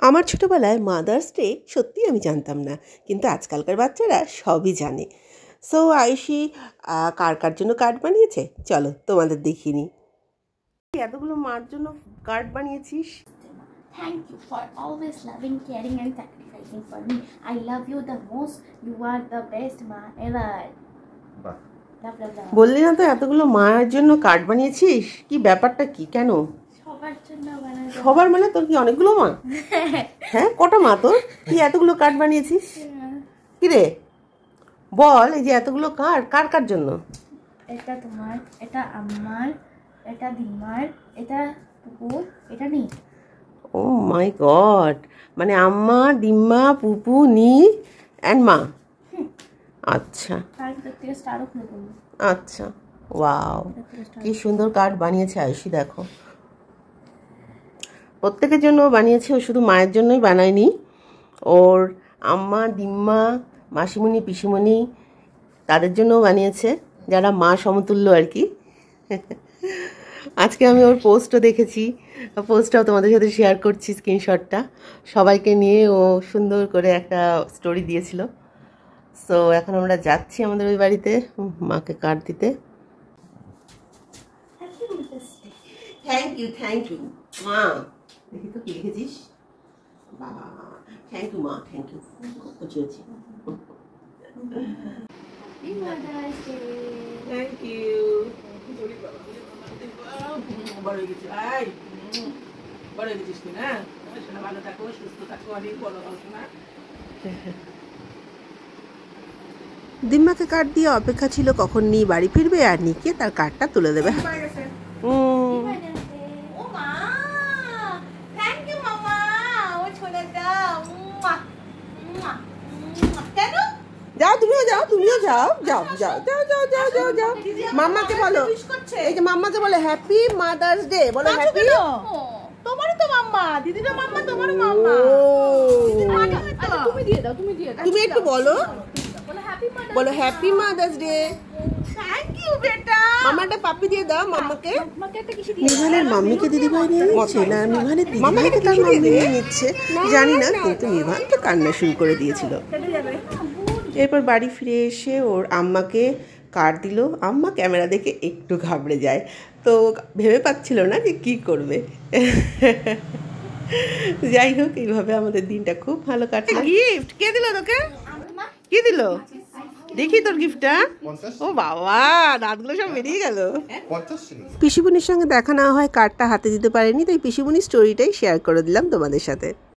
আমার ছোটোবেলায় mother's day সত্যিই আমি জানতাম না, কিন্তু আজকালকার বাচ্চারা সবই জানে। সো আয়ুষী কার কার জন্য কার্ড বানিয়েছে চলো তোমাদের দেখিয়ে নিই। এতগুলো মার জন্য card বানিয়েছিস? Thank you for always loving, caring and sacrificing for me. I love you the most. You are the best ma ever. Love, love, love. বললি না তো এতগুলো মায়ের জন্য কার্ড বানিয়েছিস, কি ব্যাপারটা কি, কেন? সবার জন্য বানাই। সবার মানে তোর কি অনেকগুলো মা? হ্যাঁ, কটা মা তোর? কি এতগুলো কার্ড বানিয়েছিস? কি রে বল, এই যে এতগুলো কার্ড কার কার জন্য? এটা তোমার, এটা আমার, এটা দিমার, এটা পুপুর, এটা নি। ও মাই গড, মানে আম্মা, দিম্মা, পুপু, নি অ্যান্ড মা। আচ্ছা আচ্ছা, ওয়াও, কি সুন্দর কার্ড বানিয়েছে আয়ুষী। দেখো প্রত্যেকের জন্য বানিয়েছে, ও শুধু মায়ের জন্যই বানায়নি, ওর আম্মা, দিম্মা, মাসিমণি, পিসিমণি তাদের জন্যও বানিয়েছে, যারা মা সমতুল্য আর কি। আজকে আমি ওর পোস্টও দেখেছি, পোস্টটাও তোমাদের সাথে শেয়ার করছি, স্ক্রিনশটটা সবাইকে নিয়ে ও সুন্দর করে একটা স্টোরি দিয়েছিল। সো এখন আমরা যাচ্ছি আমাদের ওই বাড়িতে মাকে কার্ড দিতে। থ্যাংক ইউ মা। দেখি তো কি লিখেছিস। বাবা, থ্যাংক ইউ মা, থ্যাংক ইউ, খুব খুশি হয়েছি। Thank you. বড় হয়ে গেছি, বড় হয়ে গেছিস তুই না? ভালো থাকো, সুস্থ থাকো, অনেক বড় হও না। দিম্মাকে কার্ড দিয়ে অপেক্ষা ছিল কখন নি বাড়ি ফিরবে আর নিকে তার কার্ডটা তুলে দেবে। যাও, তুমিও যাও, যাও যাও যাও যাও যাও যাও যাও যাও। মাম্মাকে বলো, এই যে মাম্মাকে বলো হ্যাপি মাদার্স ডে, বলো হ্যাপি। তোমারই তো মাম্মা, দিদিরও মাম্মা, তোমারও মাম্মা। তুমি দিয়ে দাও, তুমি একটু বলো, বলো happy mother's day. Thank you বেটা। মামাটা পাপি দিয়ে দাও মাম্মাকে। নিভানের মাম্মিকে দিদিভাই নিয়ে নিচ্ছে না, নিভানের দিদিভাইকে তার মাম্মি নিয়ে নিচ্ছে, জানি না, কিন্তু নিভান তো কান্না শুরু করে দিয়েছিল। এরপর বাড়ি ফিরে এসে ওর আম্মাকে কার্ড দিল। আম্মা ক্যামেরা দেখে একটু ঘাবড়ে যায়, তো ভেবে পাচ্ছিল না যে কী করবে। যাই হোক, এইভাবে আমাদের দিনটা খুব ভালো কাটে। গিফট কে দিল তোকে? কি দিল দেখি তোর গিফটটা। ও বাবা, দাঁতগুলো সব বেরিয়ে গেল। পিসিবুনির সঙ্গে দেখা না হয় কার্ডটা হাতে দিতে পারেনি, তাই পিসিবুনির স্টোরিটাই শেয়ার করে দিলাম তোমাদের সাথে।